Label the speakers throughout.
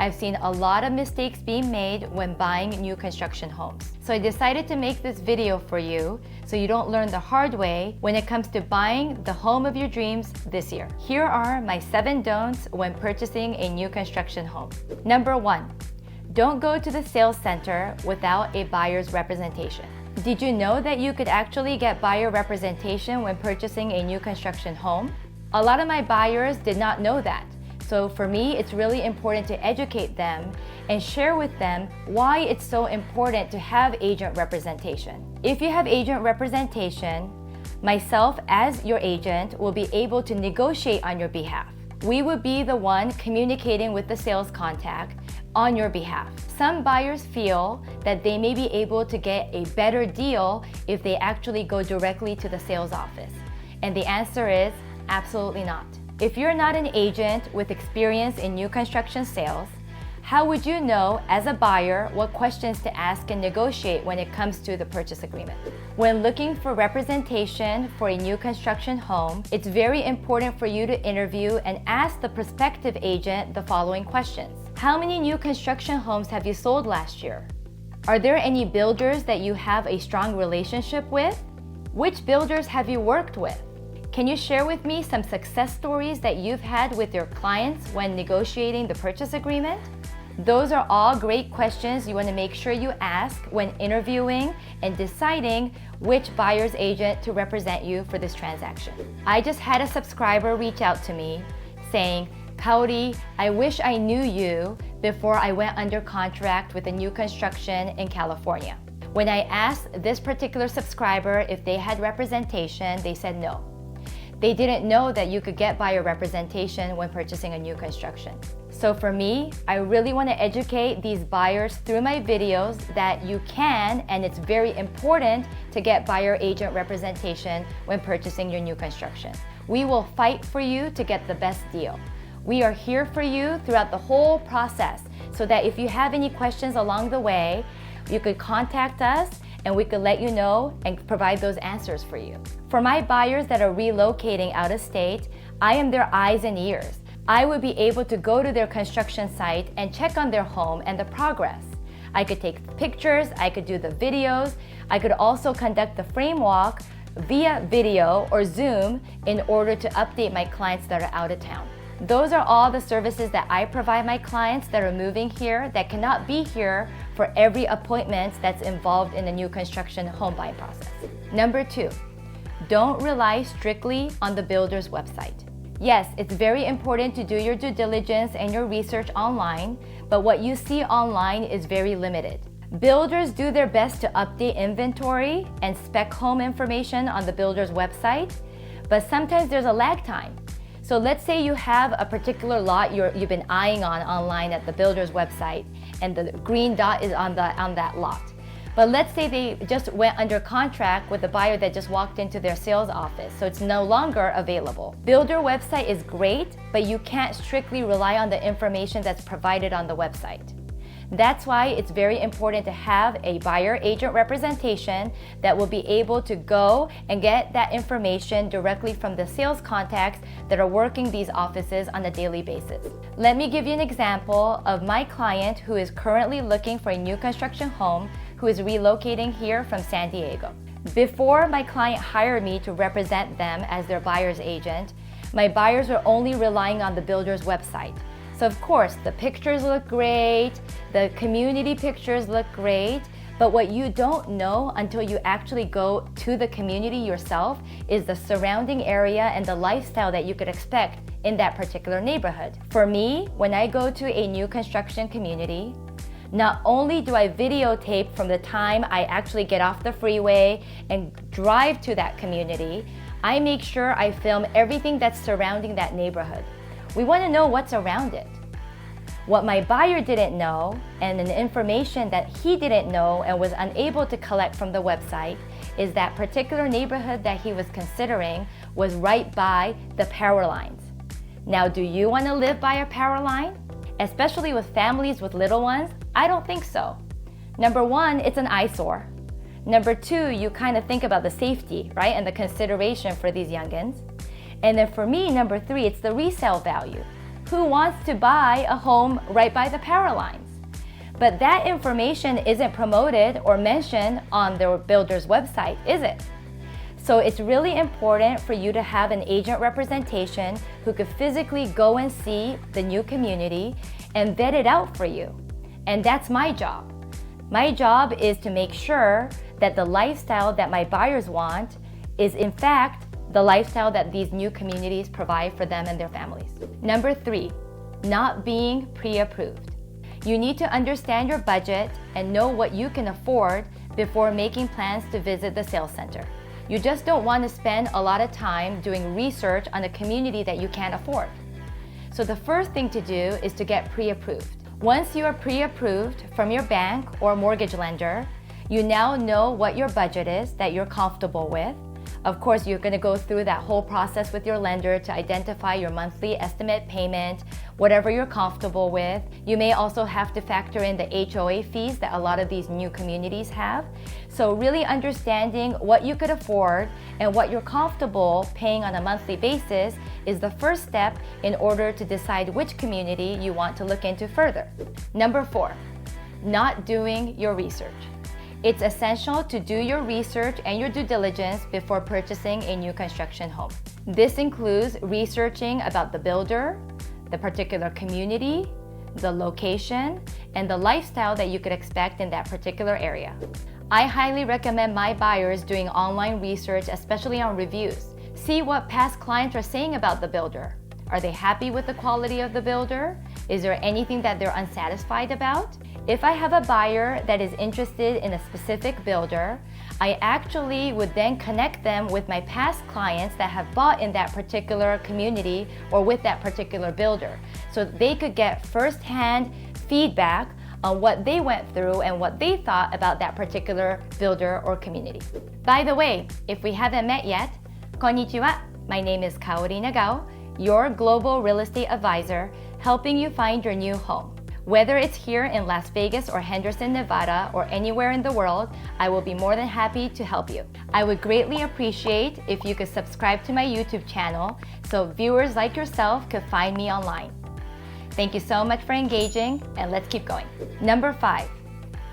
Speaker 1: I've seen a lot of mistakes being made when buying new construction homes. So I decided to make this video for you so you don't learn the hard way when it comes to buying the home of your dreams this year. Here are my 7 don'ts when purchasing a new construction home. Number 1, don't go to the sales center without a buyer's representation. Did you know that you could actually get buyer representation when purchasing a new construction home? A lot of my buyers did not know that. So for me, it's really important to educate them and share with them why it's so important to have agent representation. If you have agent representation, myself as your agent will be able to negotiate on your behalf. We would be the one communicating with the sales contact on your behalf. Some buyers feel that they may be able to get a better deal if they actually go directly to the sales office. And the answer is absolutely not. If you're not an agent with experience in new construction sales, how would you know as a buyer what questions to ask and negotiate when it comes to the purchase agreement? When looking for representation for a new construction home, it's very important for you to interview and ask the prospective agent the following questions. How many new construction homes have you sold last year? Are there any builders that you have a strong relationship with? Which builders have you worked with? Can you share with me some success stories that you've had with your clients when negotiating the purchase agreement? Those are all great questions you want to make sure you ask when interviewing and deciding which buyer's agent to represent you for this transaction. I just had a subscriber reach out to me saying, Kaori, I wish I knew you before I went under contract with a new construction in California. When I asked this particular subscriber if they had representation, they said no. They didn't know that you could get buyer representation when purchasing a new construction. So for me, I really want to educate these buyers through my videos that you can, and it's very important to get buyer agent representation when purchasing your new construction. We will fight for you to get the best deal. We are here for you throughout the whole process so that if you have any questions along the way, you could contact us and we could let you know and provide those answers for you. For my buyers that are relocating out of state, I am their eyes and ears. I would be able to go to their construction site and check on their home and the progress. I could take pictures, I could do the videos, I could also conduct the frame walk via video or Zoom in order to update my clients that are out of town. Those are all the services that I provide my clients that are moving here that cannot be here for every appointment that's involved in the new construction home buying process. Number 2, don't rely strictly on the builder's website. Yes, it's very important to do your due diligence and your research online, but what you see online is very limited. Builders do their best to update inventory and spec home information on the builder's website, but sometimes there's a lag time. So let's say you have a particular lot you've been eyeing on online at the builder's website, and the green dot is on that lot. But let's say they just went under contract with a buyer that just walked into their sales office, so it's no longer available. Builder website is great, but you can't strictly rely on the information that's provided on the website. That's why it's very important to have a buyer agent representation that will be able to go and get that information directly from the sales contacts that are working these offices on a daily basis. Let me give you an example of my client who is currently looking for a new construction home who is relocating here from San Diego. Before my client hired me to represent them as their buyer's agent, my buyers were only relying on the builder's website. So of course, the pictures look great, the community pictures look great, but what you don't know until you actually go to the community yourself is the surrounding area and the lifestyle that you could expect in that particular neighborhood. For me, when I go to a new construction community, not only do I videotape from the time I actually get off the freeway and drive to that community, I make sure I film everything that's surrounding that neighborhood. We want to know what's around it. What my buyer didn't know, and the information that he didn't know and was unable to collect from the website, is that particular neighborhood that he was considering was right by the power lines. Now, do you want to live by a power line? Especially with families with little ones? I don't think so. Number 1, it's an eyesore. Number 2, you kind of think about the safety, right? And the consideration for these youngins. And then for me, number 3, it's the resale value. Who wants to buy a home right by the power lines? But that information isn't promoted or mentioned on the builder's website, is it? So it's really important for you to have an agent representation who could physically go and see the new community and vet it out for you. And that's my job. My job is to make sure that the lifestyle that my buyers want is in fact the lifestyle that these new communities provide for them and their families. Number 3, not being pre-approved. You need to understand your budget and know what you can afford before making plans to visit the sales center. You just don't want to spend a lot of time doing research on a community that you can't afford. So the first thing to do is to get pre-approved. Once you are pre-approved from your bank or mortgage lender, you now know what your budget is that you're comfortable with. Of course, you're going to go through that whole process with your lender to identify your monthly estimate payment, whatever you're comfortable with. You may also have to factor in the HOA fees that a lot of these new communities have. So really understanding what you could afford and what you're comfortable paying on a monthly basis is the first step in order to decide which community you want to look into further. Number 4, not doing your research. It's essential to do your research and your due diligence before purchasing a new construction home. This includes researching about the builder, the particular community, the location, and the lifestyle that you could expect in that particular area. I highly recommend my buyers doing online research, especially on reviews. See what past clients are saying about the builder. Are they happy with the quality of the builder? Is there anything that they're unsatisfied about? If I have a buyer that is interested in a specific builder, I actually would then connect them with my past clients that have bought in that particular community or with that particular builder, so they could get firsthand feedback on what they went through and what they thought about that particular builder or community. By the way, if we haven't met yet, konnichiwa. My name is Kaori Nagao, your global real estate advisor, helping you find your new home. Whether it's here in Las Vegas or Henderson, Nevada, or anywhere in the world, I will be more than happy to help you. I would greatly appreciate if you could subscribe to my YouTube channel so viewers like yourself could find me online. Thank you so much for engaging, and let's keep going. Number 5,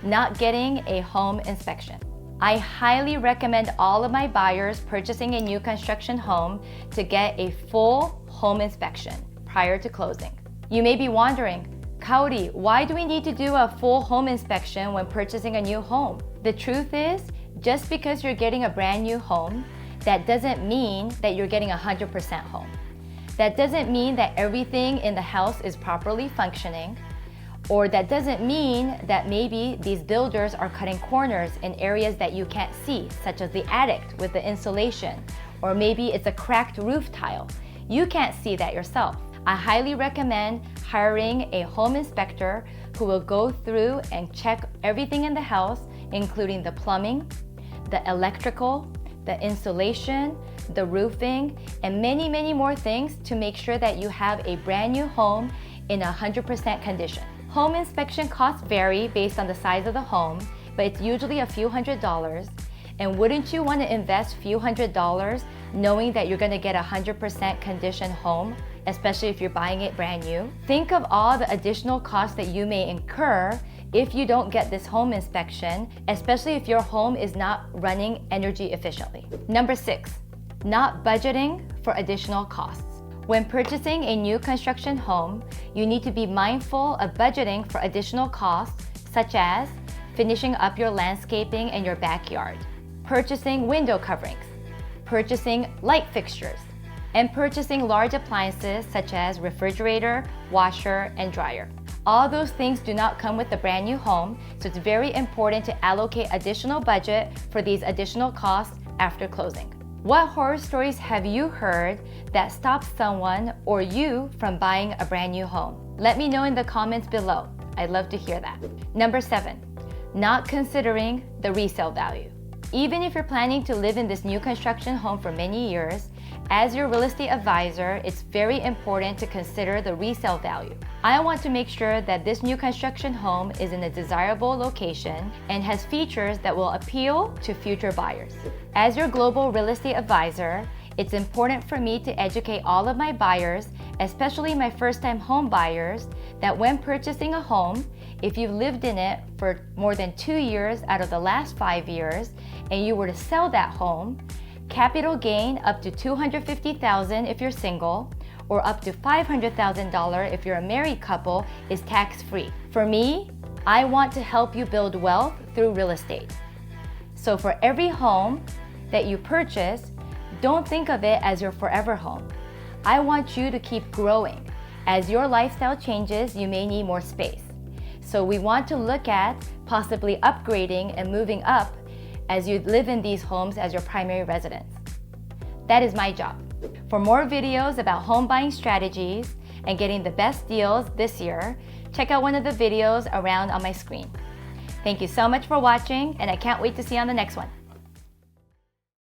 Speaker 1: not getting a home inspection. I highly recommend all of my buyers purchasing a new construction home to get a full home inspection prior to closing. You may be wondering, Kaori, why do we need to do a full home inspection when purchasing a new home? The truth is, just because you're getting a brand new home, that doesn't mean that you're getting 100% home. That doesn't mean that everything in the house is properly functioning, or that doesn't mean that maybe these builders are cutting corners in areas that you can't see, such as the attic with the insulation, or maybe it's a cracked roof tile. You can't see that yourself. I highly recommend hiring a home inspector who will go through and check everything in the house, including the plumbing, the electrical, the insulation, the roofing, and many, many more things to make sure that you have a brand new home in 100% condition. Home inspection costs vary based on the size of the home, but it's usually a few $100s. And wouldn't you want to invest a few $100s knowing that you're going to get a 100% condition home, especially if you're buying it brand new? Think of all the additional costs that you may incur if you don't get this home inspection, especially if your home is not running energy efficiently. Number 6, not budgeting for additional costs. When purchasing a new construction home, you need to be mindful of budgeting for additional costs, such as finishing up your landscaping in your backyard, purchasing window coverings, purchasing light fixtures, and purchasing large appliances such as refrigerator, washer, and dryer. All those things do not come with a brand new home, so it's very important to allocate additional budget for these additional costs after closing. What horror stories have you heard that stopped someone or you from buying a brand new home? Let me know in the comments below. I'd love to hear that. Number 7, not considering the resale value. Even if you're planning to live in this new construction home for many years, as your real estate advisor, it's very important to consider the resale value. I want to make sure that this new construction home is in a desirable location and has features that will appeal to future buyers. As your global real estate advisor, It's important for me to educate all of my buyers, especially my first-time home buyers, that when purchasing a home, if you've lived in it for more than 2 years out of the last 5 years, and you were to sell that home, capital gain up to $250,000 if you're single, or up to $500,000 if you're a married couple is tax-free. For me, I want to help you build wealth through real estate. So for every home that you purchase, don't think of it as your forever home. I want you to keep growing. As your lifestyle changes, you may need more space. So we want to look at possibly upgrading and moving up as you live in these homes as your primary residence. That is my job. For more videos about home buying strategies and getting the best deals this year, check out one of the videos around on my screen. Thank you so much for watching, and I can't wait to see you on the next one.